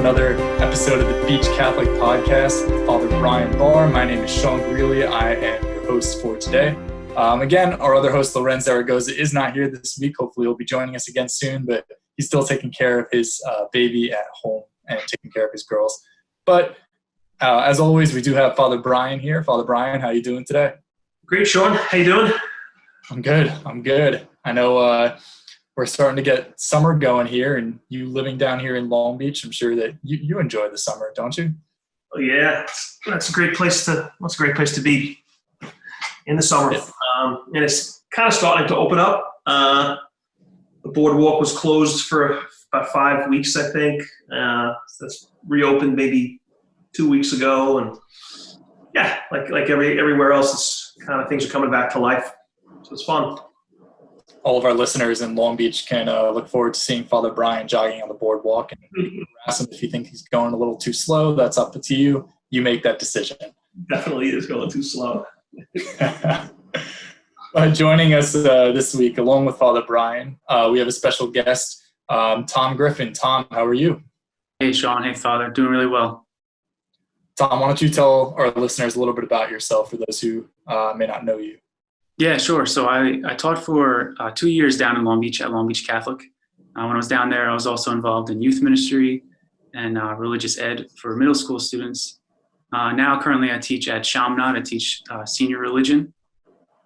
another episode of the Beach Catholic Podcast with Father Brian Barr. My name is Sean Greeley. I am your host for today. Again, our other host, Lorenz Zaragoza, is not here this week. Hopefully he'll be joining us again soon, but he's still taking care of his baby at home and taking care of his girls. But as always, we do have Father Brian here. Father Brian, how are you doing today? Great, Sean. How you doing? I'm good. I know we're starting to get summer going here, and you living down here in Long Beach, I'm sure that you enjoy the summer, don't you? Oh yeah, that's a great place to be in the summer. Yeah. And it's kind of starting to open up. The boardwalk was closed for about 5 weeks, I think. That's reopened maybe 2 weeks ago, and yeah, like everywhere else, it's kind of things are coming back to life. So it's fun. All of our listeners in Long Beach can look forward to seeing Father Brian jogging on the boardwalk, and ask him if you think he's going a little too slow. That's up to you. You make that decision. Definitely is going too slow. Joining us this week, along with Father Brian, we have a special guest, Tom Griffin. Tom, how are you? Hey, Sean. Hey, Father. Doing really well. Tom, why don't you tell our listeners a little bit about yourself for those who may not know you? Yeah, sure. So I taught for 2 years down in Long Beach at Long Beach Catholic. When I was down there, I was also involved in youth ministry and religious ed for middle school students. Now, currently, I teach at Chaminade. I teach senior religion.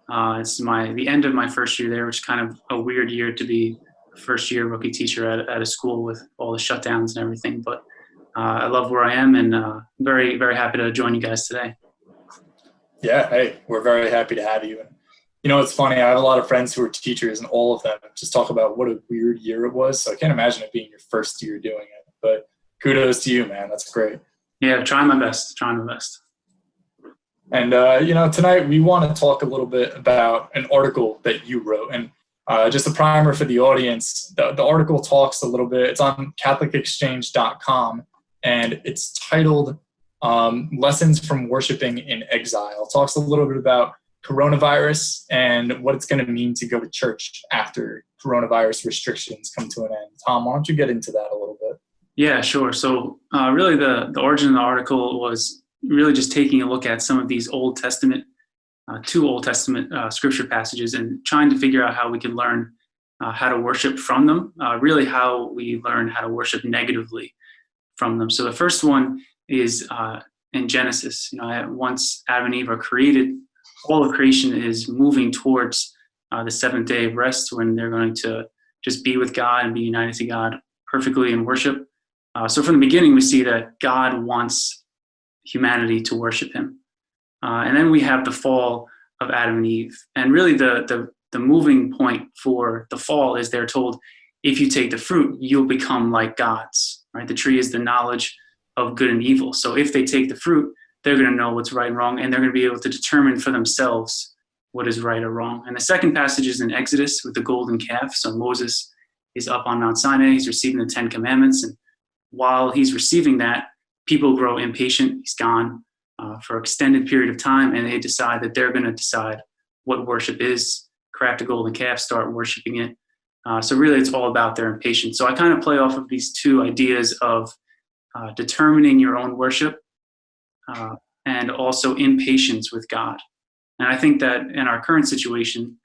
It's the end of my first year there, which is kind of a weird year to be a first-year rookie teacher at a school with all the shutdowns and everything. But I love where I am, and very, very happy to join you guys today. Yeah, hey, we're very happy to have you. You know, it's funny, I have a lot of friends who are teachers, and all of them just talk about what a weird year it was. So I can't imagine it being your first year doing it. But kudos to you, man. That's great. Yeah, trying my best. And, tonight we want to talk a little bit about an article that you wrote. And just a primer for the audience, the article talks a little bit. It's on CatholicExchange.com, and it's titled Lessons from Worshiping in Exile. It talks a little bit about coronavirus and what it's going to mean to go to church after coronavirus restrictions come to an end. Tom, why don't you get into that a little bit? Yeah, sure. So really the origin of the article was really just taking a look at some of these two Old Testament scripture passages and trying to figure out how we can learn how to worship from them, really how we learn how to worship negatively from them. So the first one is in Genesis. Once Adam and Eve are created, all of creation is moving towards the seventh day of rest, when they're going to just be with God and be united to God perfectly in worship. So from the beginning, we see that God wants humanity to worship him. And then we have the fall of Adam and Eve. And really the moving point for the fall is they're told, if you take the fruit, you'll become like gods, right? The tree is the knowledge of good and evil. So if they take the fruit, they're going to know what's right and wrong, and they're going to be able to determine for themselves what is right or wrong. And the second passage is in Exodus with the golden calf. So Moses is up on Mount Sinai. He's receiving the 10 Commandments. And while he's receiving that, people grow impatient. He's gone for an extended period of time, and they decide that they're going to decide what worship is, craft a golden calf, start worshiping it. So really, it's all about their impatience. So I kind of play off of these two ideas of determining your own worship and also impatience with God. And I think that in our current situation,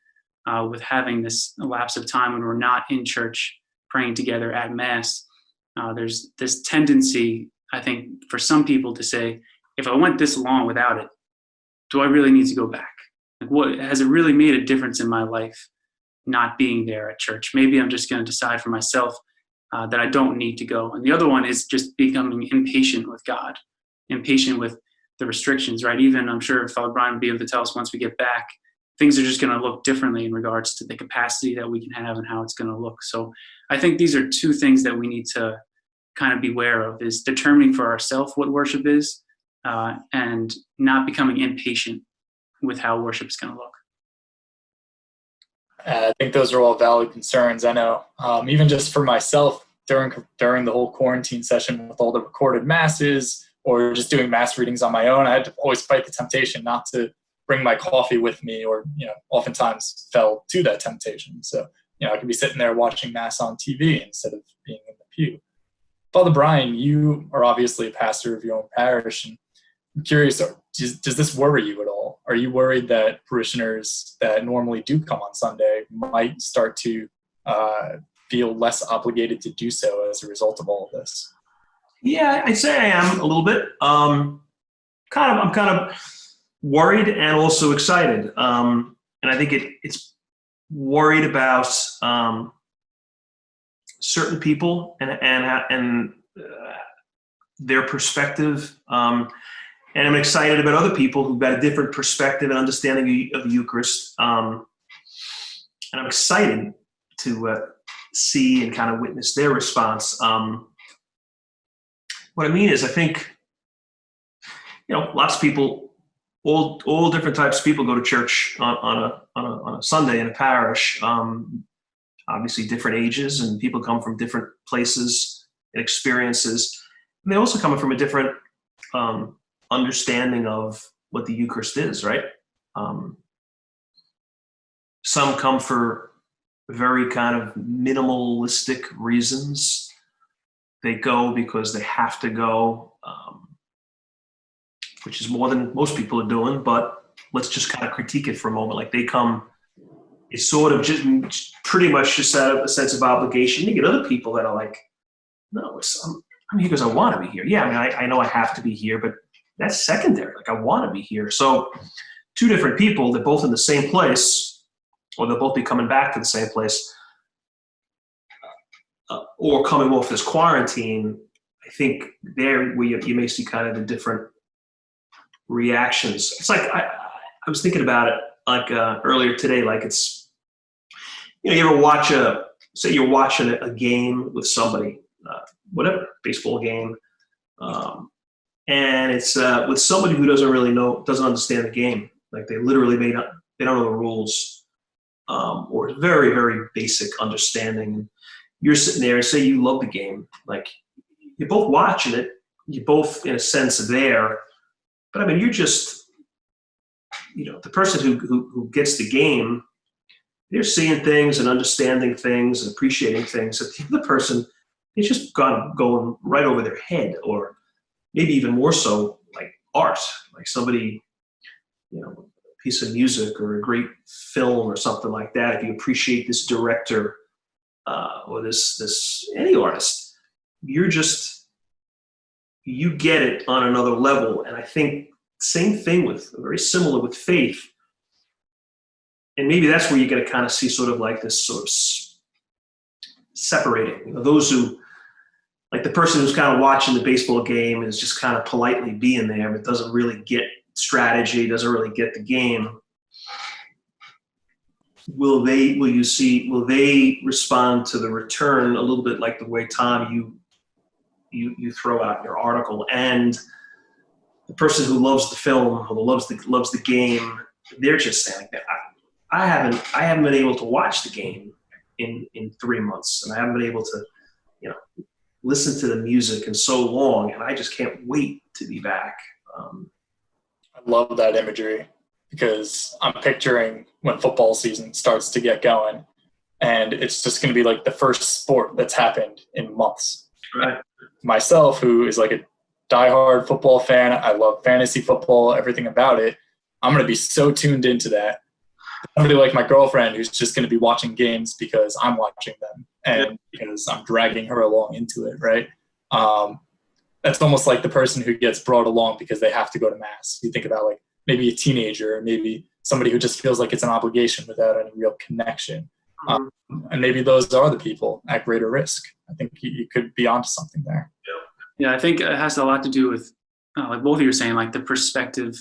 with having this lapse of time when we're not in church praying together at Mass, there's this tendency, I think, for some people to say, if I went this long without it, do I really need to go back? Like, what has it really made a difference in my life not being there at church? Maybe I'm just going to decide for myself that I don't need to go. And the other one is just becoming impatient with God, impatient with the restrictions, right? Even I'm sure Father Brian will be able to tell us once we get back, things are just going to look differently in regards to the capacity that we can have and how it's going to look. So I think these are two things that we need to kind of beware of, is determining for ourselves what worship is and not becoming impatient with how worship is going to look. I think those are all valid concerns. I know even just for myself during the whole quarantine session with all the recorded masses or just doing mass readings on my own, I had to always fight the temptation not to bring my coffee with me, or, oftentimes fell to that temptation. So, I could be sitting there watching mass on TV instead of being in the pew. Father Brian, you are obviously a pastor of your own parish, and I'm curious, does this worry you at all? Are you worried that parishioners that normally do come on Sunday might start to feel less obligated to do so as a result of all of this? Yeah, I'd say I am a little bit. I'm kind of worried and also excited. And I think it's worried about certain people and their perspective. And I'm excited about other people who've got a different perspective and understanding of the Eucharist. And I'm excited to see and kind of witness their response. What I mean is, I think, lots of people, all different types of people go to church on a Sunday in a parish. Obviously, different ages, and people come from different places and experiences. And they also come from a different understanding of what the Eucharist is, right? Some come for very kind of minimalistic reasons. They go because they have to go, which is more than most people are doing, but let's just kind of critique it for a moment. Like, they come, it's sort of just pretty much just out of a sense of obligation. You get other people that are like, no, I'm here because I want to be here. Yeah, I mean, I know I have to be here, but that's secondary. Like, I want to be here. So two different people, they're both in the same place, or they'll both be coming back to the same place, or coming off this quarantine. I think there where you may see kind of the different reactions. It's like, I was thinking about it like earlier today, like it's, you ever watch say you're watching a game with somebody, whatever, baseball game, and it's with somebody who doesn't understand the game. Like, they literally they don't know the rules, or very, very basic understanding. You're sitting there and say you love the game. Like, you're both watching it. You're both, in a sense, there. But I mean, you're just, the person who gets the game, they're seeing things and understanding things and appreciating things. That the other person, it's just going right over their head, or maybe even more so, like art, like somebody, a piece of music or a great film or something like that. If you appreciate this director or this any artist, you get it on another level. And I think very similar with faith. And maybe that's where you're going to kind of see sort of like this sort of separating. Those who, like the person who's kind of watching the baseball game is just kind of politely being there, but doesn't really get strategy, doesn't really get the game. Will they respond to the return a little bit like the way, Tom, you throw out in your article? And the person who loves the film or loves the game, they're just saying, I haven't been able to watch the game in 3 months, and I haven't been able to, listen to the music in so long, and I just can't wait to be back. I love that imagery, because I'm picturing when football season starts to get going, and it's just going to be like the first sport that's happened in months. Right. Myself, who is like a diehard football fan, I love fantasy football, everything about it. I'm going to be so tuned into that. Somebody like my girlfriend, who's just going to be watching games because I'm watching them and because I'm dragging her along into it, right? That's almost like the person who gets brought along because they have to go to mass. You think about like maybe a teenager, or maybe somebody who just feels like it's an obligation without any real connection. And maybe those are the people at greater risk. I think you could be onto something there. Yeah, I think it has a lot to do with, like both of you are saying, like the perspective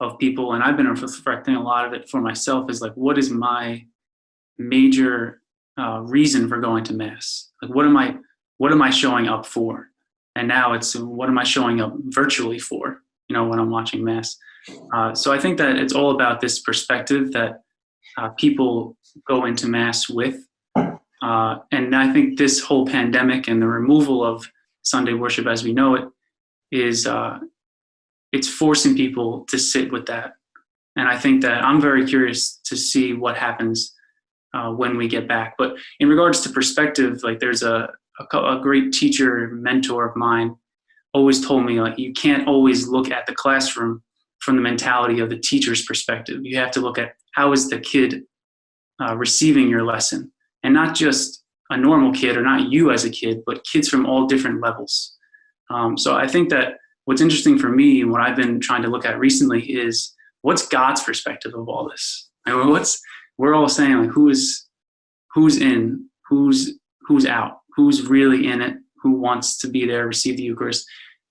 of people. And I've been reflecting a lot of it for myself, is like, what is my major reason for going to mass? Like, what am I showing up for? And now it's, what am I showing up virtually for, when I'm watching mass? So I think that it's all about this perspective that people go into mass with. And I think this whole pandemic and the removal of Sunday worship as we know it is, it's forcing people to sit with that. And I think that I'm very curious to see what happens when we get back. But in regards to perspective, like there's a a great teacher, mentor of mine, always told me, like, you can't always look at the classroom from the mentality of the teacher's perspective. You have to look at how is the kid receiving your lesson, and not just a normal kid or not you as a kid, but kids from all different levels. So I think that what's interesting for me and what I've been trying to look at recently is what's God's perspective of all this. I mean, we're all saying, like, who's in, who's out, who's really in it, who wants to be there, receive the Eucharist.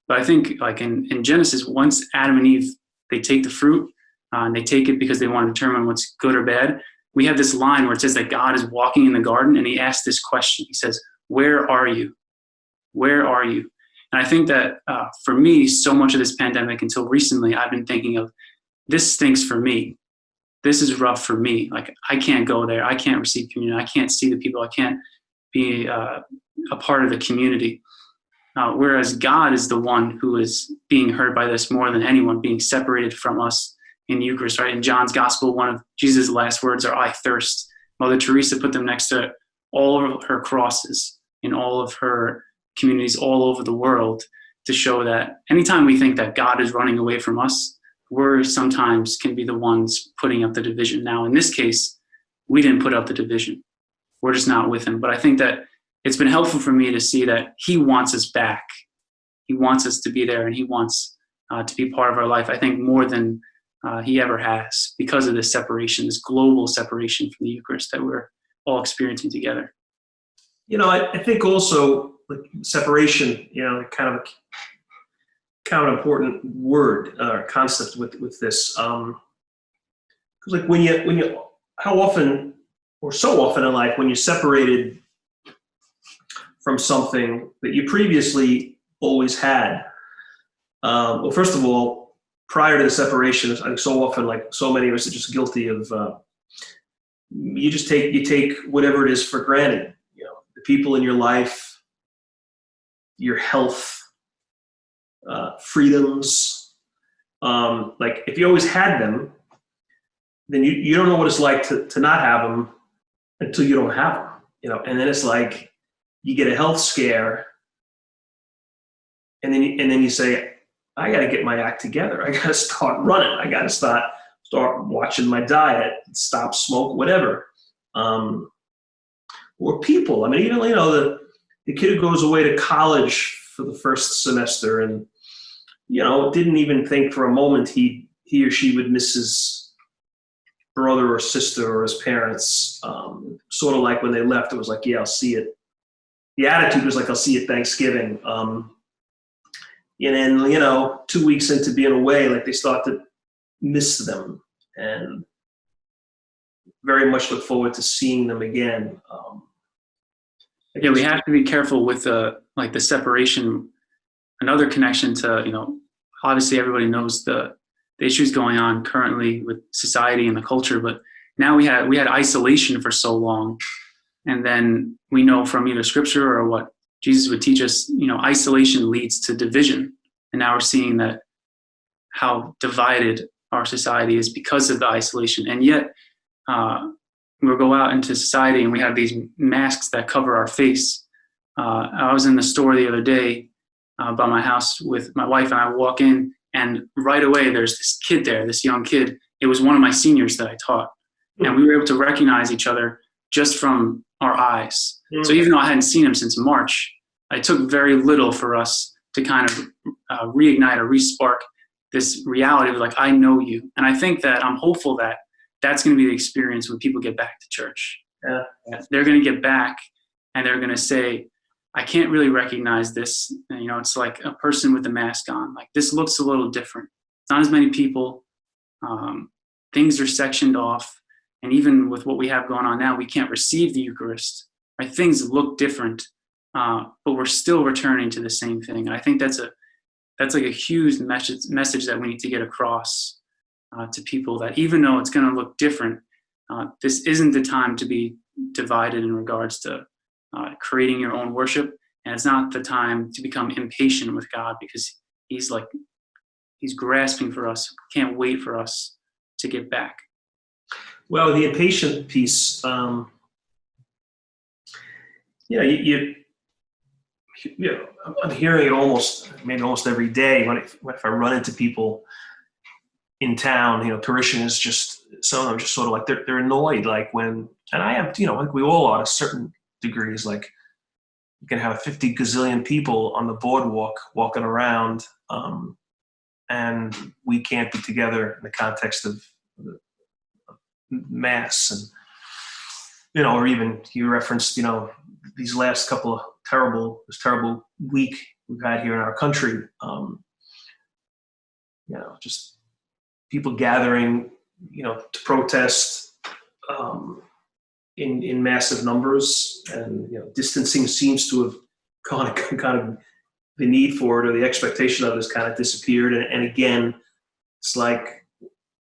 But I think, like in Genesis, once Adam and Eve, they take the fruit, and they take it because they want to determine what's good or bad. We have this line where it says that God is walking in the garden, and he asks this question. He says, "Where are you? Where are you?" And I think that for me, so much of this pandemic until recently, I've been thinking of, this stinks for me. This is rough for me. Like, I can't go there. I can't receive communion. I can't see the people. I can't be a part of the community. Whereas God is the one who is being hurt by this more than anyone, being separated from us in the Eucharist, right? In John's Gospel, one of Jesus' last words are, "I thirst." Mother Teresa put them next to all of her crosses in all of her communities all over the world to show that anytime we think that God is running away from us, we're sometimes can be the ones putting up the division. Now, in this case, we didn't put up the division. We're just not with him. But I think that it's been helpful for me to see that he wants us back. He wants us to be there, and he wants to be part of our life, I think, more than he ever has, because of this separation, this global separation from the Eucharist that we're all experiencing together. I think also, like, separation, kind of an important word or concept with this, because like when you how often, or so often in life, when you're separated from something that you previously always had, well, first of all, prior to the separation, I think so often, like so many of us are just guilty of, you take whatever it is for granted, the people in your life, your health, freedoms. Like, if you always had them, then you don't know what it's like to not have them until you don't have them, and then it's like you get a health scare, and then you say, I got to get my act together. I got to start running. I got to start watching my diet, stop smoke, whatever. Or people. I mean, even the kid who goes away to college for the first semester and didn't even think for a moment he or she would miss his brother or sister or his parents. Sort of like when they left, it was like, yeah, I'll see it. The attitude was like, I'll see you at Thanksgiving. And then, 2 weeks into being away, like, they start to miss them and very much look forward to seeing them again. Yeah, we have to be careful with the separation. Another connection to, obviously everybody knows the issues going on currently with society and the culture, but now we had isolation for so long. And then we know from either scripture or what Jesus would teach us, isolation leads to division. And now we're seeing that how divided our society is because of the isolation. And yet we'll go out into society and we have these masks that cover our face. I was in the store the other day by my house with my wife, and I walk in, and right away there's this kid there, this young kid. It was one of my seniors that I taught. And we were able to recognize each other just from our eyes. Mm-hmm. So even though I hadn't seen him since March, it took very little for us to kind of reignite or respark this reality of, like, I know you. And I think that I'm hopeful that that's going to be the experience when people get back to church. Yeah. They're going to get back and they're going to say, I can't really recognize this. And, it's like a person with a mask on. Like, this looks a little different. It's not as many people. Things are sectioned off. And even with what we have going on now, we can't receive the Eucharist. Right? Things look different, but we're still returning to the same thing. And I think that's like a huge message that we need to get across to people, that even though it's going to look different, this isn't the time to be divided in regards to creating your own worship. And it's not the time to become impatient with God, because he's grasping for us, can't wait for us to get back. Well, the impatient piece, I'm hearing it maybe almost every day if I run into people in town, parishioners, some of them just sort of like, they're annoyed, like when, and I am, like we all are to certain degrees, like you can have 50 gazillion people on the boardwalk walking around, and we can't be together in the context of mass, and or even you referenced these last couple of this terrible week we've had here in our country, just people gathering to protest in massive numbers, and distancing seems to have kind of the need for it, or the expectation of it, has kind of disappeared, and again it's like,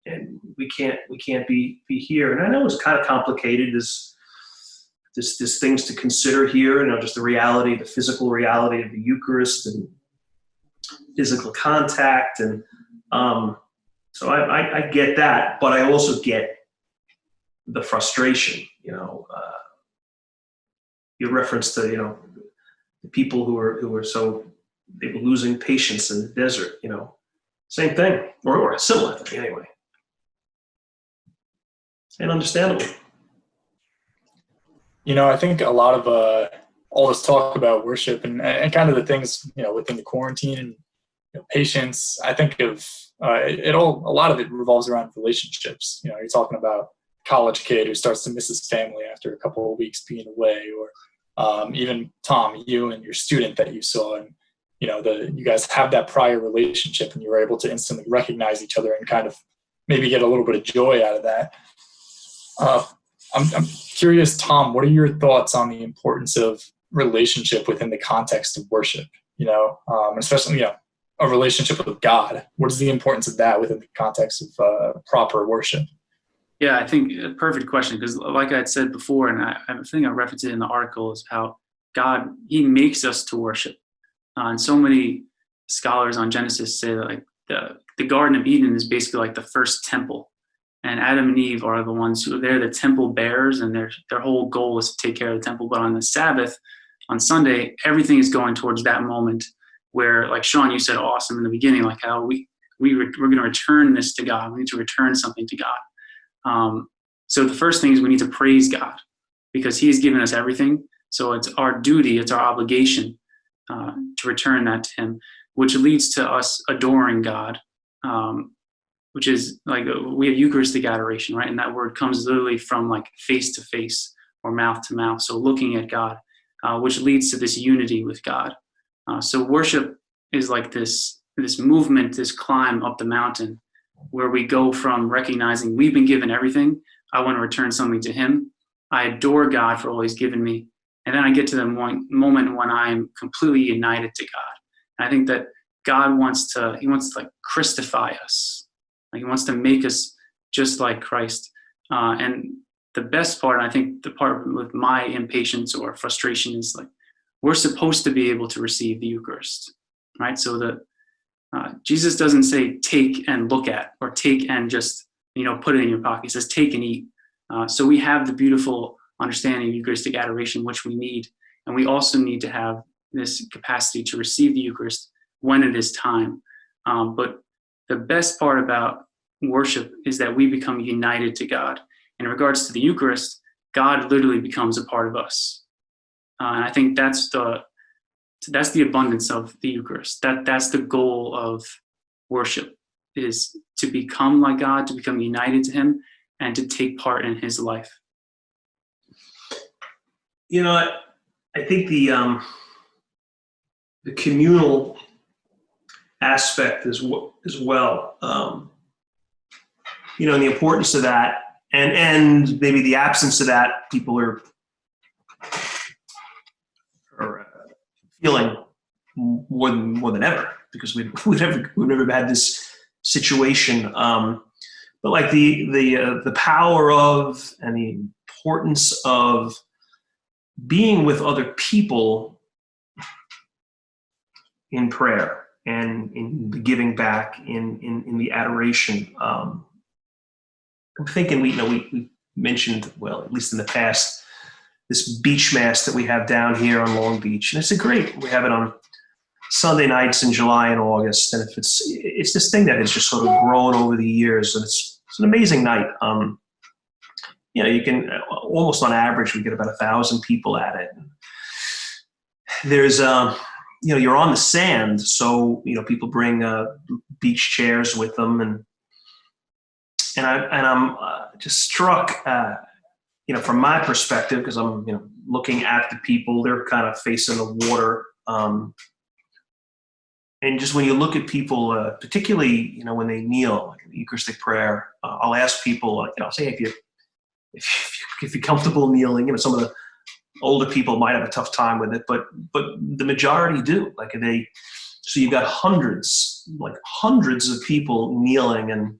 and we can't be here. And I know it's kind of complicated. There's things to consider here, just the physical reality of the Eucharist and physical contact, and so I get that, but I also get the frustration. Your reference to the people who are so, they were losing patience in the desert. Same thing, or a similar thing anyway. And understandable. I think a lot of all this talk about worship and kind of the things within the quarantine and patience, I think of a lot of it revolves around relationships. You're talking about a college kid who starts to miss his family after a couple of weeks being away, or even Tom, you and your student that you saw, and you guys have that prior relationship, and you were able to instantly recognize each other and kind of maybe get a little bit of joy out of that. I'm curious, Tom, what are your thoughts on the importance of relationship within the context of worship? Especially, a relationship with God. What is the importance of that within the context of proper worship? Yeah, I think a perfect question, because like I had said before, and I think I referenced it in the article, is how God, he makes us to worship. And so many scholars on Genesis say that like the Garden of Eden is basically like the first temple. And Adam and Eve are the ones who, they're the temple bearers, and their whole goal is to take care of the temple. But on the Sabbath, on Sunday, everything is going towards that moment where, like Sean, you said awesome in the beginning, like how we're going to return this to God. We need to return something to God. So the first thing is we need to praise God, because he has given us everything. So it's our duty, it's our obligation to return that to him, which leads to us adoring God. Which is like, we have Eucharistic adoration, right? And that word comes literally from like face to face or mouth to mouth. So looking at God, which leads to this unity with God. So worship is like this movement, this climb up the mountain, where we go from recognizing we've been given everything. I want to return something to him. I adore God for all he's given me. And then I get to the moment when I'm completely united to God. And I think that God wants to like Christify us. Like he wants to make us just like Christ. And the best part, I think the part with my impatience or frustration, is like, we're supposed to be able to receive the Eucharist, right? So that Jesus doesn't say take and look at, or take and just, put it in your pocket. He says take and eat. So we have the beautiful understanding of Eucharistic adoration, which we need. And we also need to have this capacity to receive the Eucharist when it is time. But the best part about worship is that we become united to God. In regards to the Eucharist, God literally becomes a part of us. And I think that's the abundance of the Eucharist. That's the goal of worship, is to become like God, to become united to him, and to take part in his life. I think the communal aspect as well, and the importance of that, and maybe the absence of that, people are feeling more than ever, because we've never had this situation. But like the power of, and the importance of being with other people in prayer and in the giving back, in the adoration. I'm thinking we mentioned, well, at least in the past, this beach mass that we have down here on Long Beach. And we have it on Sunday nights in July and August. And it's this thing that has just sort of grown over the years. And it's an amazing night. You can almost on average, we get about 1,000 people at it. There's, you're on the sand. So, people bring beach chairs with them. And I'm just struck, from my perspective, because I'm, looking at the people, they're kind of facing the water. And just when you look at people, particularly, when they kneel, like in the Eucharistic prayer, I'll ask people, say if you're comfortable kneeling, some of the older people might have a tough time with it, but the majority do. So you've got hundreds of people kneeling, and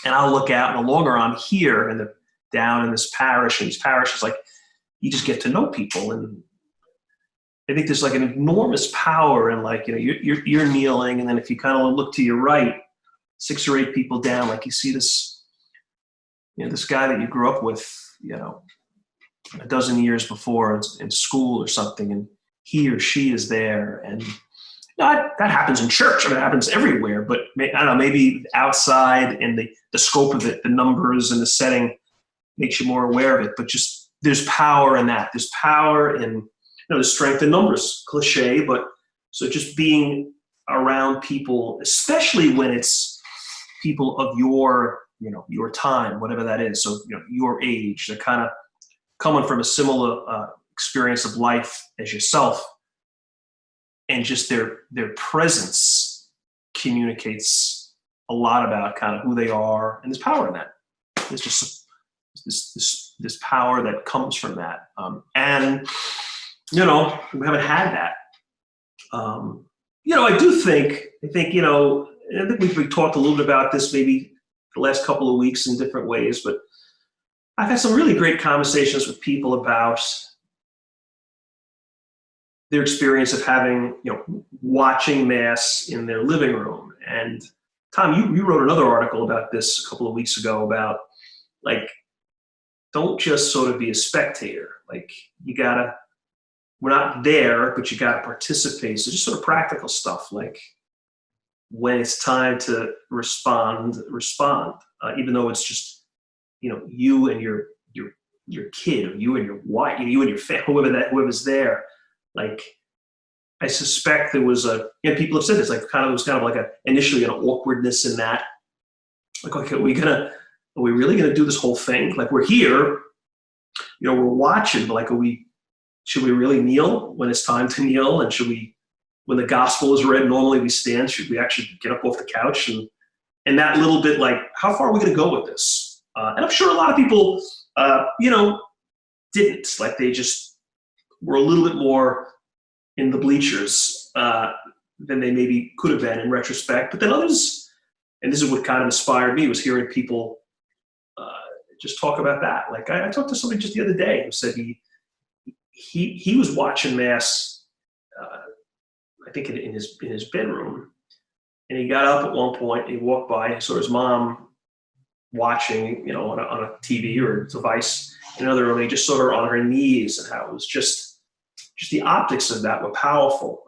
I'll look out, and the longer I'm here and down in this parish, and these parishes, you just get to know people, and I think there's an enormous power in you're kneeling, and then if you kind of look to your right, 6 or 8 people down, you see this, this guy that you grew up with, a dozen years before in school or something, and he or she is there, and that happens in church. It happens everywhere, but I don't know, maybe outside and the scope of it, the numbers and the setting makes you more aware of it. But just there's power in that. There's power in the strength in numbers, cliche, but so just being around people, especially when it's people of your time, whatever that is. So, your age, they're kind of coming from a similar experience of life as yourself, and just their presence communicates a lot about kind of who they are, and there's power in that. There's just this power that comes from that, and we haven't had that. I think we've talked a little bit about this maybe the last couple of weeks in different ways, but I've had some really great conversations with people about their experience of having, watching Mass in their living room. And Tom, you wrote another article about this a couple of weeks ago about don't just sort of be a spectator. We're not there, but you gotta participate. So just sort of practical stuff, when it's time to respond, even though it's just, you and your kid, or you and your wife, you and your family, whoever's there. I suspect there was people have said this, it was kind of initially an awkwardness in that. Okay, are we really gonna do this whole thing? We're here, we're watching, but should we really kneel when it's time to kneel? And when the gospel is read, normally we stand, should we actually get up off the couch? And that little bit, how far are we going to go with this? And I'm sure a lot of people, didn't. They just were a little bit more in the bleachers than they maybe could have been in retrospect. But then others, and this is what kind of inspired me, was hearing people just talk about that. I talked to somebody just the other day who said he was watching Mass, I think in his bedroom, and he got up at one point. He walked by and saw his mom watching, on a TV or a device in another room. And he just saw her on her knees, and how it was just the optics of that were powerful.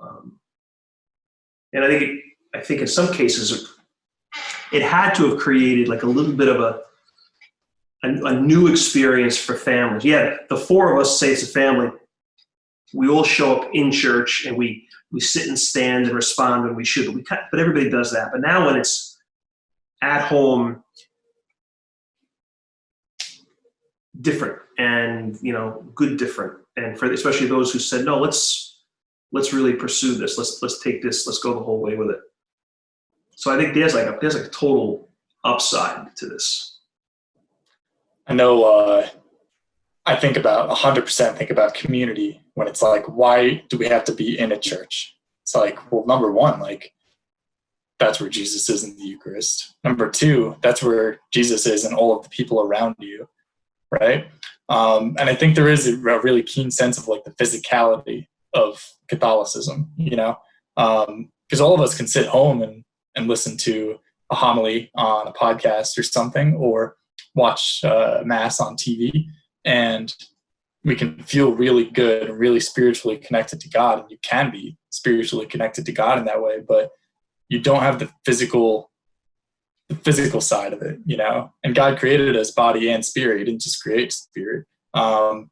And I think in some cases it had to have created a little bit of a new experience for families. Yeah, the 4 of us say it's a family. We all show up in church, and we sit and stand and respond when we should, but everybody does that. But now when it's at home, different, and good different. And for especially those who said, no, let's really pursue this. Let's take this. Let's go the whole way with it. So I think there's a total upside to this. I know. I think about 100% think about community when it's why do we have to be in a church? It's well, number one, that's where Jesus is in the Eucharist. Number 2, that's where Jesus is in all of the people around you, right? And I think there is a really keen sense of the physicality of Catholicism, because all of us can sit home and listen to a homily on a podcast or something, or watch Mass on TV. And we can feel really good and really spiritually connected to God, and you can be spiritually connected to God in that way, but you don't have the physical side of it, you know. And God created us body and spirit. He didn't just create spirit. Tom,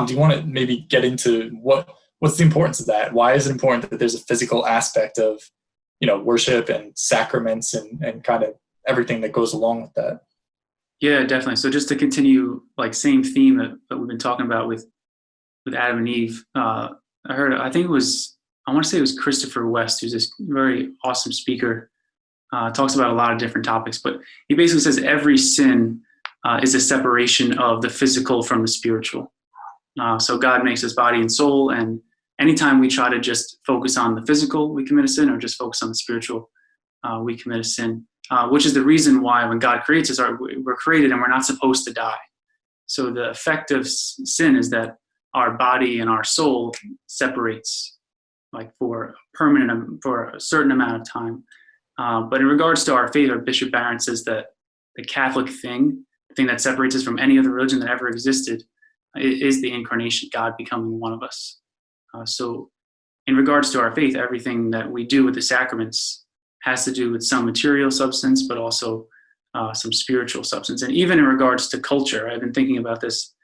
do you want to maybe get into what's the importance of that? Why is it important that there's a physical aspect of, you know, worship and sacraments and kind of everything that goes along with that? Yeah, definitely. So just to continue, like, same theme that we've been talking about with Adam and Eve, I want to say it was Christopher West, who's this very awesome speaker, talks about a lot of different topics, but he basically says every sin is a separation of the physical from the spiritual. So God makes us body and soul, and anytime we try to just focus on the physical, we commit a sin, or just focus on the spiritual, we commit a sin. Which is the reason why when God creates us, we're created and we're not supposed to die. So the effect of sin is that our body and our soul separates, like, for a certain amount of time. But in regards to our faith, our Bishop Barron says that the Catholic thing, the thing that separates us from any other religion that ever existed, is the incarnation, God becoming one of us. So in regards to our faith, everything that we do with the sacraments has to do with some material substance, but also some spiritual substance. And even in regards to culture, I've been thinking about this,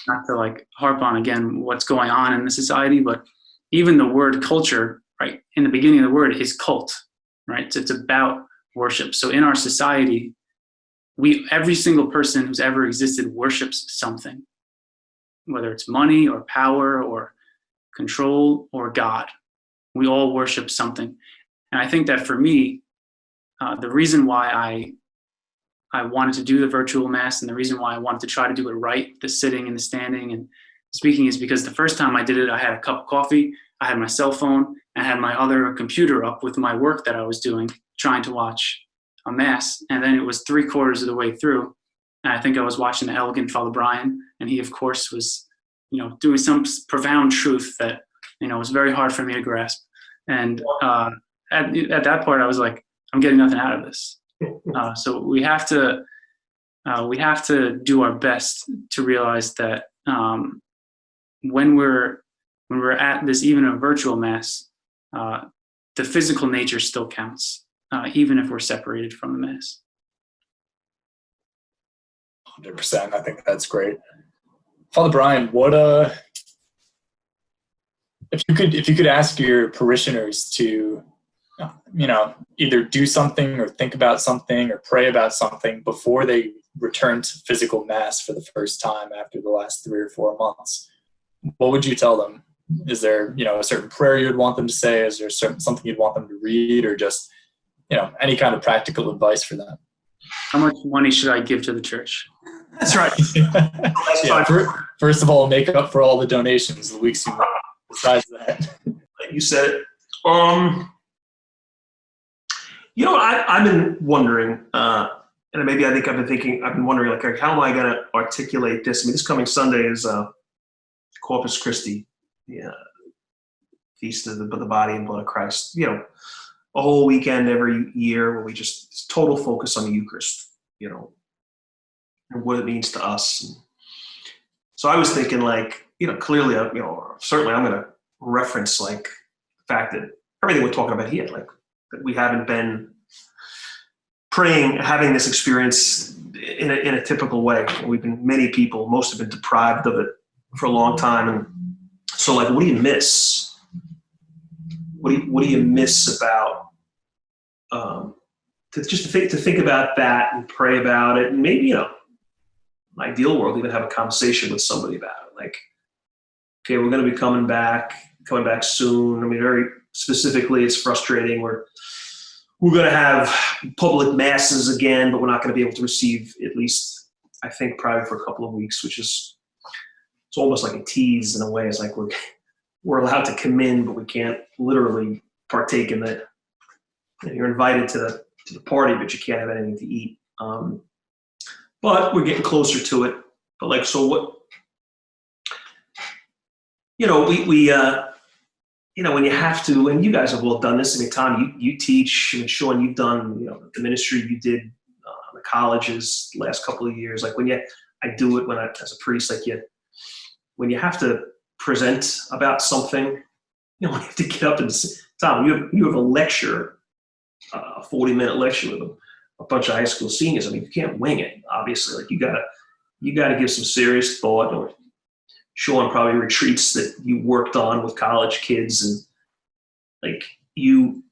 not to like harp on again what's going on in the society, but even the word culture, right, in the beginning of the word is cult, right? So it's about worship. So in our society, every single person who's ever existed worships something, whether it's money or power or control or God. We all worship something. And I think that for me, the reason why I wanted to do the virtual Mass, and the reason why I wanted to try to do it right, the sitting and the standing and speaking, is because the first time I did it, I had a cup of coffee, I had my cell phone, and I had my other computer up with my work that I was doing, trying to watch a Mass. And then it was 3/4 of the way through, and I think I was watching the elegant Father Brian, and he, of course, was, you know, doing some profound truth that, you know, was very hard for me to grasp. And at that point, I was like, I'm getting nothing out of this. So we have to do our best to realize that when we're at this, even a virtual Mass, the physical nature still counts, even if we're separated from the Mass. 100%. I think that's great. Father Brian, what if you could ask your parishioners to, you know, either do something or think about something or pray about something before they return to physical Mass for the first time after the last 3 or 4 months, what would you tell them? Is there, you know, a certain prayer you'd want them to say? Is there something you'd want them to read, or just, you know, any kind of practical advice for them? How much money should I give to the church? That's right. Yeah, first of all, make up for all the donations the weeks you want. Besides that, you said it. You know, I've been wondering, and maybe I've been wondering, like, how am I going to articulate this? I mean, this coming Sunday is Corpus Christi, the feast of the body and blood of Christ. You know, a whole weekend every year where we just total focus on the Eucharist, you know, and what it means to us. So I was thinking, like, you know, clearly, you know, certainly I'm going to reference, like, the fact that everything we're talking about here, like, that we haven't been praying, having this experience in a typical way. Many people, most have been deprived of it for a long time. And so, like, what do you miss? What do you miss about, to think about that and pray about it, and maybe, you know, in an ideal world, even have a conversation with somebody about it. Like, okay, we're going to be coming back soon. I mean, very specifically, it's frustrating. We're going to have public Masses again, but we're not going to be able to receive, at least, I think, probably for a couple of weeks, which is, it's almost like a tease in a way. It's like we're allowed to come in, but we can't literally partake in the, you know, you're invited to the party, but you can't have anything to eat. But we're getting closer to it. But, like, so what, you know, we you know, when you have to, and you guys have all done this. I mean, Tom, you teach, and Sean, you've done, you know, the ministry you did in the colleges the last couple of years. Like, I do it as a priest, like, when you have to present about something, you have to get up and say, Tom, you have a lecture, a 40-minute lecture with a bunch of high school seniors. I mean, you can't wing it, obviously. Like, you gotta give some serious thought. Or Sean probably retreats that you worked on with college kids, and like you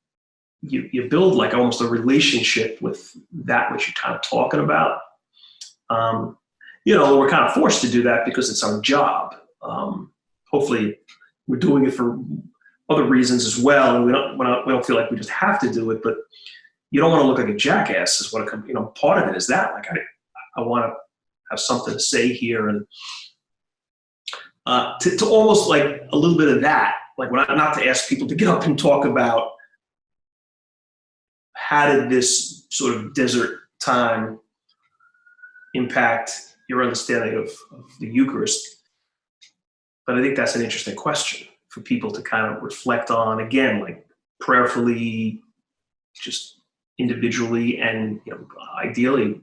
build like almost a relationship with that which you're kind of talking about. We're kind of forced to do that because it's our job. Hopefully we're doing it for other reasons as well. And we don't feel like we just have to do it, but you don't want to look like a jackass is what part of it is that, like, I want to have something to say here, and to almost like a little bit of that, like not to ask people to get up and talk about how did this sort of desert time impact your understanding of the Eucharist. But I think that's an interesting question for people to kind of reflect on, again, like prayerfully, just individually, and ideally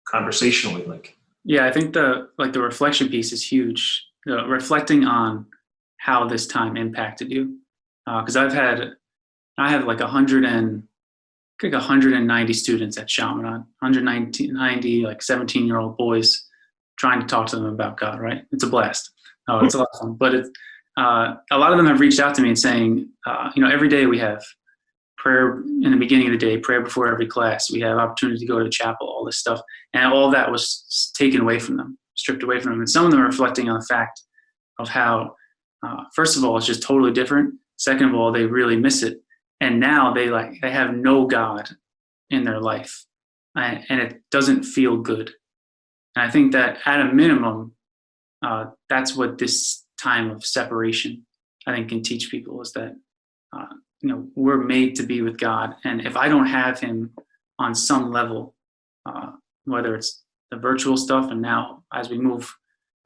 conversationally. Like, yeah, I think the reflection piece is huge. Reflecting on how this time impacted you, because I have like 190 students at Chaminade, 190 like 17-year-old boys, trying to talk to them about God. Right? It's a blast. Oh, it's a lot of fun. But a lot of them have reached out to me and saying, every day we have prayer in the beginning of the day, prayer before every class. We have opportunity to go to chapel, all this stuff. And all that was taken away from them, stripped away from them. And some of them are reflecting on the fact of how, first of all, it's just totally different. Second of all, they really miss it. And now they have no God in their life. And it doesn't feel good. And I think that at a minimum, that's what this time of separation, I think, can teach people, is that, we're made to be with God. And if I don't have him on some level, whether it's the virtual stuff, and now as we move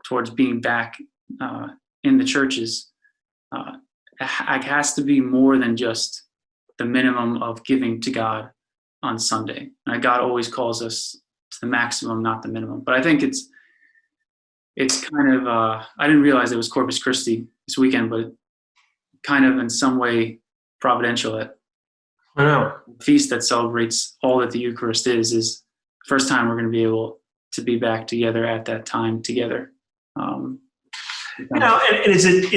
towards being back in the churches, it has to be more than just the minimum of giving to God on Sunday. God always calls us to the maximum, not the minimum. But I think it's kind of, I didn't realize it was Corpus Christi this weekend, but kind of in some way providential that I know. Feast that celebrates all that the Eucharist is the first time we're going to be able to be back together at that time together. And is it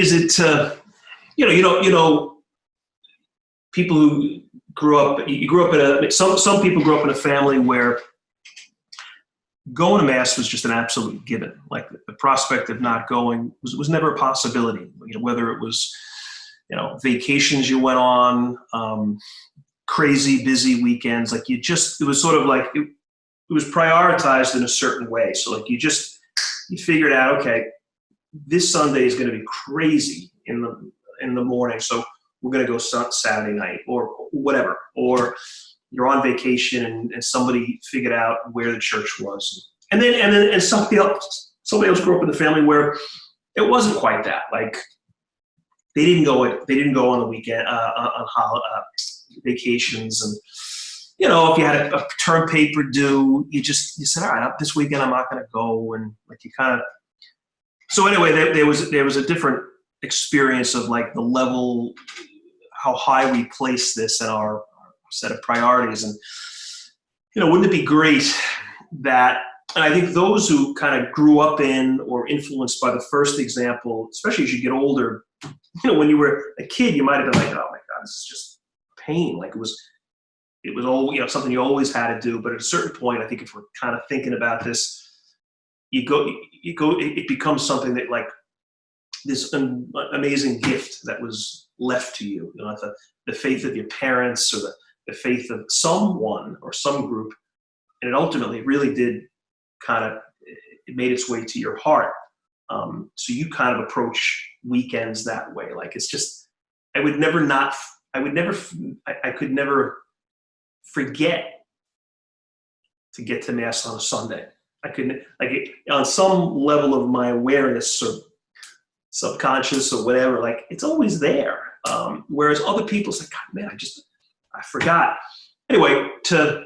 people who grew up in some people grew up in a family where going to Mass was just an absolute given. Like, the prospect of not going was never a possibility. Whether it was, vacations you went on, crazy busy weekends, like it was sort of like it was prioritized in a certain way. So like you figured out, okay, this Sunday is going to be crazy in the morning, so we're going to go Saturday night or whatever. Or you're on vacation and somebody figured out where the church was, and then somebody else grew up in the family where it wasn't quite that. Like, they didn't go on the weekend on vacations, and if you had a term paper due, you said, all right, this weekend I'm not going to go, and like you kind of. So anyway, there was a different experience of like the level, how high we place this in our set of priorities, and wouldn't it be great that, and I think those who kind of grew up in or influenced by the first example, especially as you get older, when you were a kid, you might have been like, oh my God, this is just pain. Like it was all, something you always had to do. But at a certain point, I think if we're kind of thinking about this, it becomes something that, like, this amazing gift that was left to you, the faith of your parents, or the faith of someone or some group. And it ultimately really did it made its way to your heart. So you kind of approach weekends that way. Like, it's just, I could never forget to get to Mass on a Sunday. I couldn't, on some level of my awareness or subconscious or whatever, like, it's always there. Whereas other people say, God, man, I forgot. Anyway, to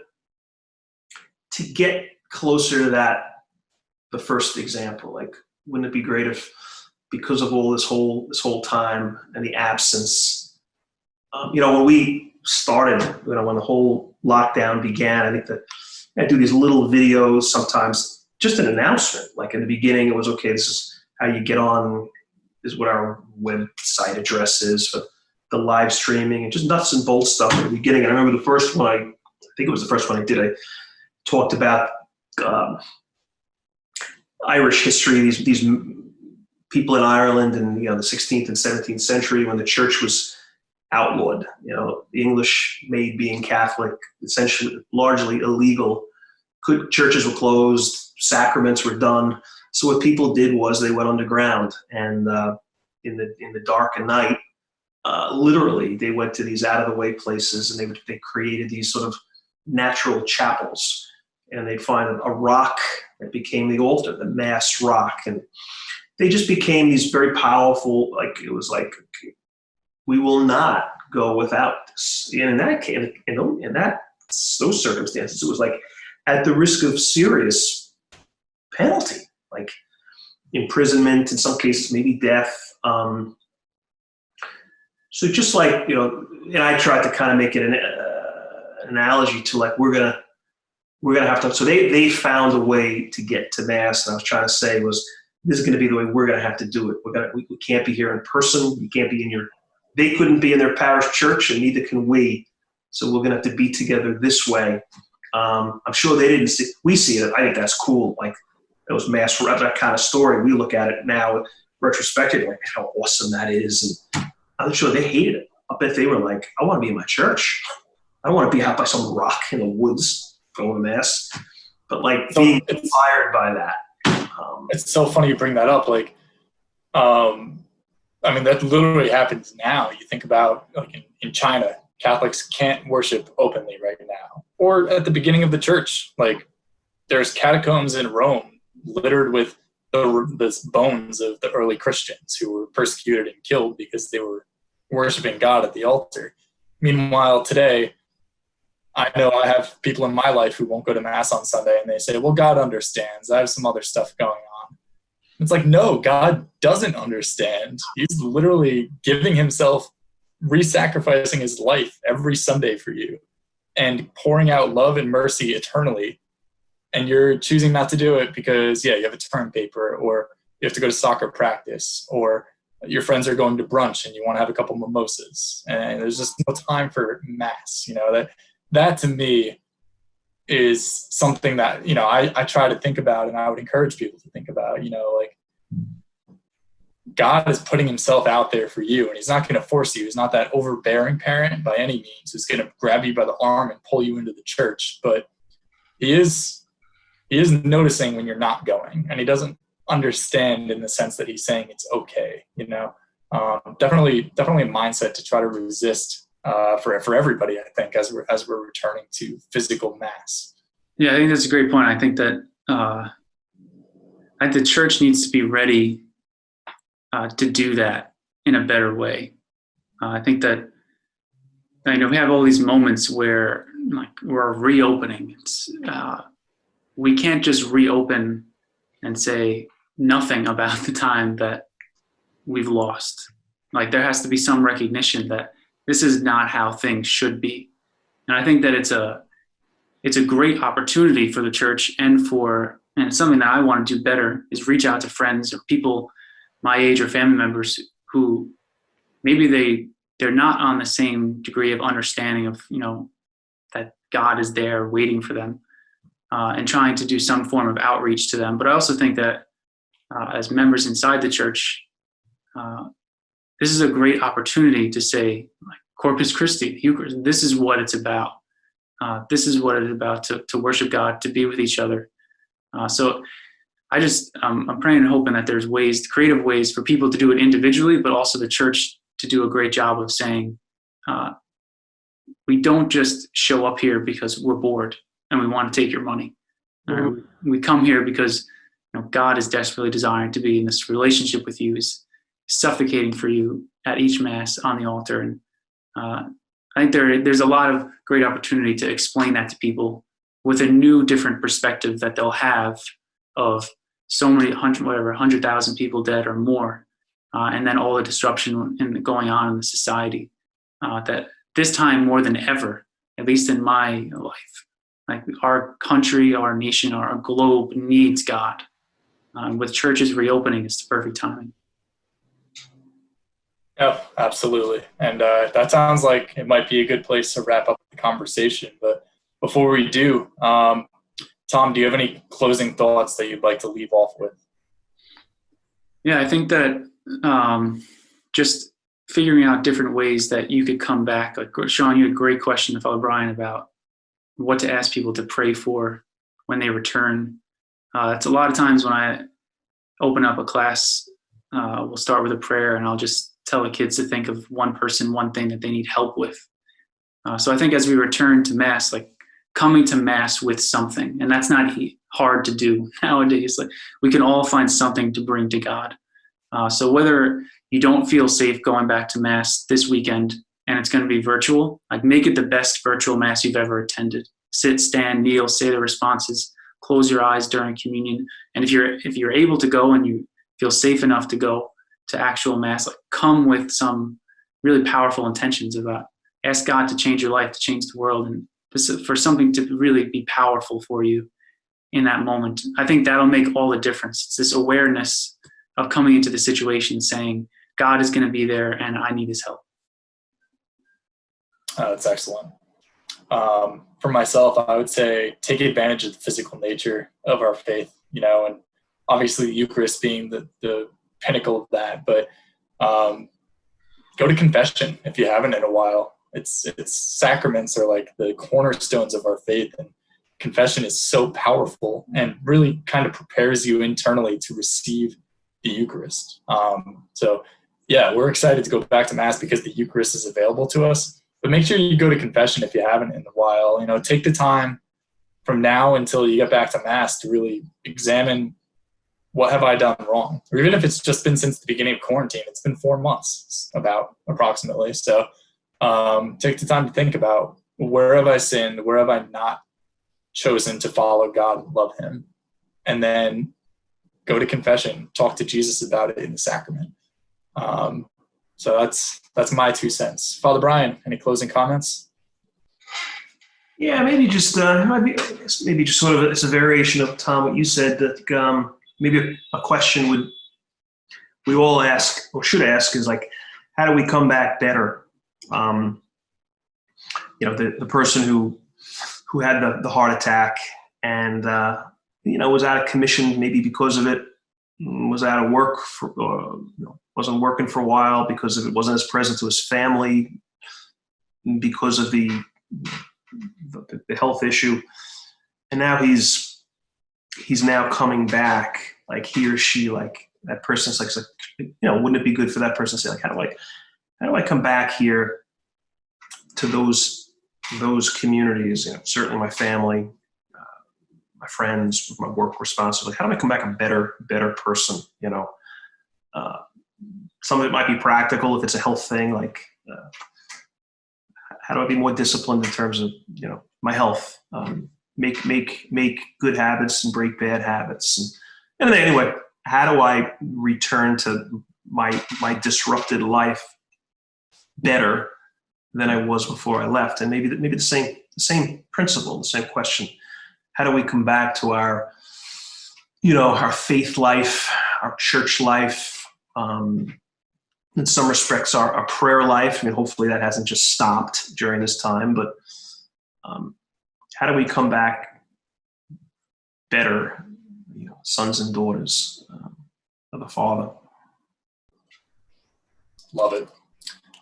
get closer to that, the first example, like, wouldn't it be great if, because of all this whole time and the absence, when we started, when the whole lockdown began, I think that I do these little videos sometimes, just an announcement. Like in the beginning, it was, okay, this is how you get on, this is what our website address is for the live streaming, and just nuts and bolts stuff at the beginning. And I remember the first one, I think it was the first one I did, I talked about Irish history, these people in Ireland in the 16th and 17th century when the church was outlawed. The English made being Catholic essentially largely illegal. Churches were closed, sacraments were done. So what people did was they went underground, and in the dark of night, literally they went to these out of the way places, and they created these sort of natural chapels, and they'd find a rock that became the altar, the mass rock, and they just became these very powerful. It was like, we will not go without this. And in that case, those circumstances, it was like at the risk of serious penalty, like imprisonment, in some cases maybe death. So just like, and I tried to kind of make it an analogy to like, we're gonna have to. So they found a way to get to Mass, and I was trying to say was, this is going to be the way we're going to have to do it. We can't be here in person. We can't be they couldn't be in their parish church, and neither can we. So we're going to have to be together this way. I'm sure they didn't see. We see it. I think that's cool. Like those Mass, that kind of story. We look at it now, retrospectively, like how awesome that is. And I'm sure they hated it. I bet they were like, I want to be in my church. I don't want to be out by some rock in the woods going to Mass. But like being inspired by that. It's so funny you bring that up. Like, that literally happens now. You think about like in China, Catholics can't worship openly right now. Or at the beginning of the church, like there's catacombs in Rome littered with the bones of the early Christians who were persecuted and killed because they were worshiping God at the altar. Meanwhile, today, I know I have people in my life who won't go to Mass on Sunday, and they say, well, God understands. I have some other stuff going on. It's like, no, God doesn't understand. He's literally giving himself, re-sacrificing his life every Sunday for you and pouring out love and mercy eternally. And you're choosing not to do it because, you have a term paper, or you have to go to soccer practice, or your friends are going to brunch and you want to have a couple mimosas. And there's just no time for Mass, That to me is something that, I try to think about, and I would encourage people to think about, like God is putting himself out there for you, and he's not going to force you. He's not that overbearing parent by any means who's going to grab you by the arm and pull you into the church. But he is noticing when you're not going, and he doesn't understand in the sense that he's saying it's okay. Definitely a mindset to try to resist for everybody, I think, as we're returning to physical Mass. Yeah, I think that's a great point. I think that the church needs to be ready to do that in a better way. I think that we have all these moments where like we're reopening. We can't just reopen and say nothing about the time that we've lost. Like there has to be some recognition that this is not how things should be. And I think that it's a great opportunity for the church, and something that I want to do better is reach out to friends or people my age or family members who maybe they're not on the same degree of understanding of, that God is there waiting for them, and trying to do some form of outreach to them. But I also think that as members inside the church, this is a great opportunity to say, like, Corpus Christi, the Eucharist, this is what it's about. This is what it's about, to worship God, to be with each other. So I'm praying and hoping that there's creative ways for people to do it individually, but also the church to do a great job of saying, we don't just show up here because we're bored and we want to take your money. We come here because God is desperately desiring to be in this relationship with you, is suffocating for you at each Mass on the altar. And I think there's a lot of great opportunity to explain that to people with a new, different perspective that they'll have of so many 100,000 people dead or more, and then all the disruption going on in the society, that this time more than ever, at least in my life, like our country, our nation, our globe needs God. With churches reopening, it's the perfect timing. Yeah, absolutely. And that sounds like it might be a good place to wrap up the conversation. But before we do, Tom, do you have any closing thoughts that you'd like to leave off with? Yeah, I think that just figuring out different ways that you could come back. Like Sean, you had a great question to Father Brian about what to ask people to pray for when they return. It's a lot of times when I open up a class, we'll start with a prayer, and I'll just tell the kids to think of one person, one thing that they need help with. So I think as we return to Mass, like coming to Mass with something, and that's not hard to do nowadays. Like we can all find something to bring to God. So whether you don't feel safe going back to Mass this weekend and it's going to be virtual, like make it the best virtual Mass you've ever attended. Sit, stand, kneel, say the responses, close your eyes during communion. And if you're able to go and you feel safe enough to go to actual Mass, like come with some really powerful intentions about ask God to change your life, to change the world, and for something to really be powerful for you in that moment. I think that'll make all the difference. It's this awareness of coming into the situation saying, God is going to be there and I need his help. That's excellent. For myself, I would say take advantage of the physical nature of our faith, and obviously the Eucharist being the pinnacle of that, but go to confession if you haven't in a while. It's sacraments are like the cornerstones of our faith, and confession is so powerful and really kind of prepares you internally to receive the Eucharist. So yeah, we're excited to go back to Mass because the Eucharist is available to us, but make sure you go to confession if you haven't in a while. Take the time from now until you get back to Mass to really examine, what have I done wrong? Or even if it's just been since the beginning of quarantine, it's been 4 months about approximately. So take the time to think about, where have I sinned? Where have I not chosen to follow God and love him? And then go to confession, talk to Jesus about it in the sacrament. So that's my 2 cents. Father Brian, any closing comments? Yeah, maybe just maybe just sort of it's a variation of Tom what you said, that maybe a question we all ask or should ask is like, how do we come back better? The person who had the heart attack and was out of commission maybe because of it, was out of work wasn't working for a while because of it, wasn't as present to his family because of the health issue, and now he's now coming back, like he or she, like that person's like, wouldn't it be good for that person to say, like, how do I come back here to those communities? Certainly my family, my friends, my work responsibility. How do I come back a better person? Some of it might be practical if it's a health thing, like how do I be more disciplined in terms of my health? Make good habits and break bad habits. And then anyway, how do I return to my disrupted life better than I was before I left? And maybe the same principle, the same question. How do we come back to our faith life, our church life, in some respects our prayer life? I mean, hopefully that hasn't just stopped during this time, but how do we come back better, sons and daughters of the Father? Love it.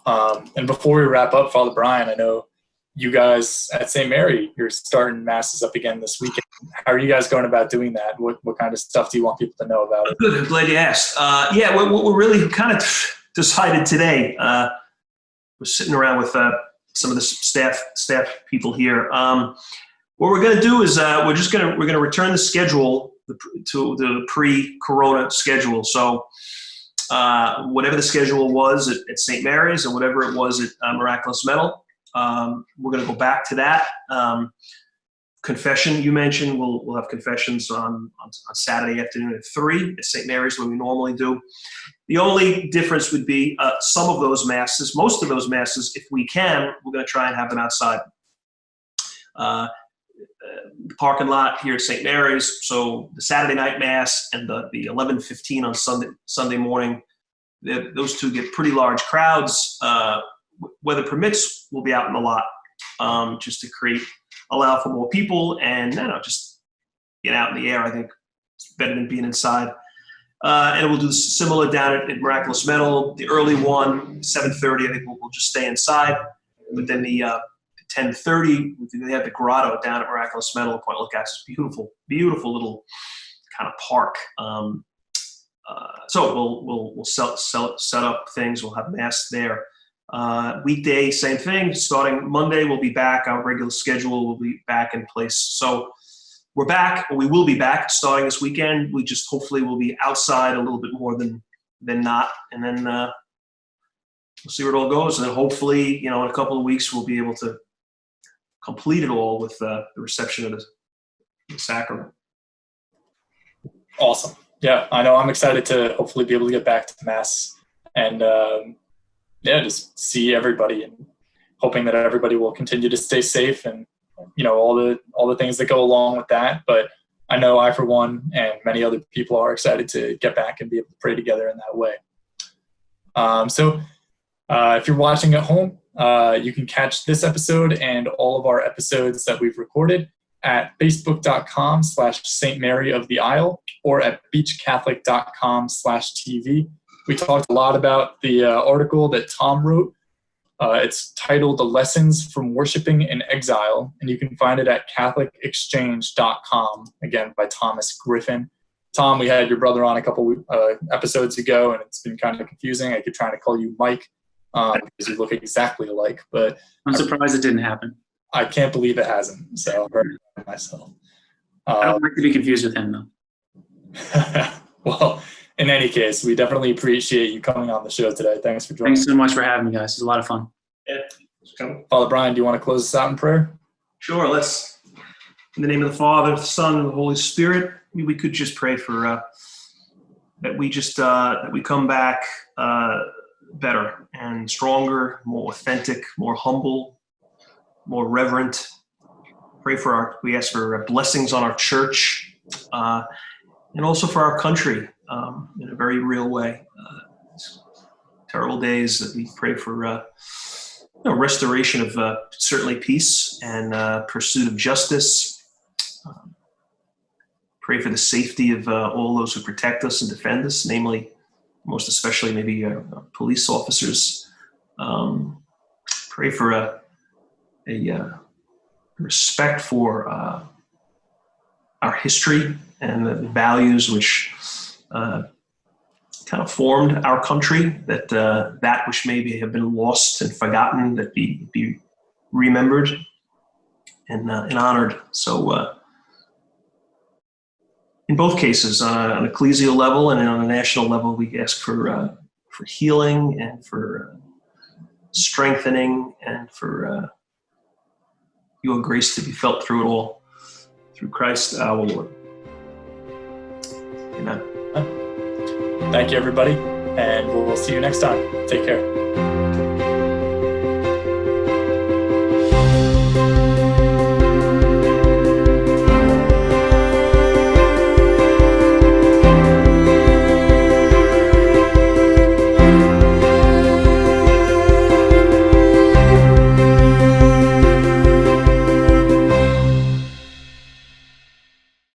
And before we wrap up, Father Brian, I know you guys at St. Mary, you're starting Masses up again this weekend. How are you guys going about doing that? What kind of stuff do you want people to know about it? Good, I'm glad you asked. Yeah, we're really kind of decided today. We're sitting around with some of the staff people here. What we're going to do is we're going to return the schedule to the pre-corona schedule. So whatever the schedule was at St. Mary's and whatever it was at Miraculous Medal, we're going to go back to that. confession you mentioned, we'll have confessions on Saturday afternoon at 3 at St. Mary's, where we normally do. The only difference would be some of those masses, most of those masses, if we can, we're going to try and have them outside. The parking lot here at St. Mary's, so the Saturday night mass and the 11:15 on Sunday morning, those two get pretty large crowds. Weather permits, we'll be out in the lot, just to allow for more people, and just get out in the air. I think it's better than being inside. And we'll do similar down at Miraculous Meadow. The early one, 7:30, I think we'll just stay inside. But then the 10:30, they have the grotto down at Miraculous Meadow to point look at. It's beautiful, beautiful little kind of park. So we'll set up things. We'll have mass there. Weekday, same thing. Starting Monday, we'll be back. Our regular schedule will be back in place. So we're back, or we will be back starting this weekend. We just hopefully will be outside a little bit more than not, and then we'll see where it all goes. And then hopefully, in a couple of weeks, we'll be able to complete it all with the reception of the sacrament. Awesome. Yeah, I know. I'm excited to hopefully be able to get back to Mass and just see everybody, and hoping that everybody will continue to stay safe and all the things that go along with that. But I know I, for one, and many other people are excited to get back and be able to pray together in that way. So if you're watching at home, you can catch this episode and all of our episodes that we've recorded at facebook.com/St. Mary of the Isle or at beachcatholic.com/TV. We talked a lot about the article that Tom wrote. It's titled "The Lessons from Worshipping in Exile," and you can find it at catholicexchange.com, again, by Thomas Griffin. Tom, we had your brother on a couple episodes ago, and it's been kind of confusing. I keep trying to call you Mike because you look exactly alike. But I'm surprised it didn't happen. I can't believe it hasn't, so I'm very proud of myself. I don't like to be confused with him, though. Well, in any case, we definitely appreciate you coming on the show today. Thanks for joining. Thanks so much for having me, guys. It's a lot of fun. Yeah. Father Brian, do you want to close us out in prayer? Sure. Let's, in the name of the Father, the Son, and the Holy Spirit, we could just pray for that we come back better and stronger, more authentic, more humble, more reverent. We ask for blessings on our church and also for our country in a very real way. Terrible days that we pray for restoration of certainly peace and pursuit of justice. Pray for the safety of all those who protect us and defend us, namely, most especially maybe police officers. Pray for a respect for our history and the values which kind of formed our country, that which maybe have been lost and forgotten, that be remembered and honored. So in both cases, on an ecclesial level and on a national level, we ask for healing and for strengthening and for your grace to be felt through it all, through Christ our Lord. Amen. Thank you, everybody, and we'll see you next time. Take care.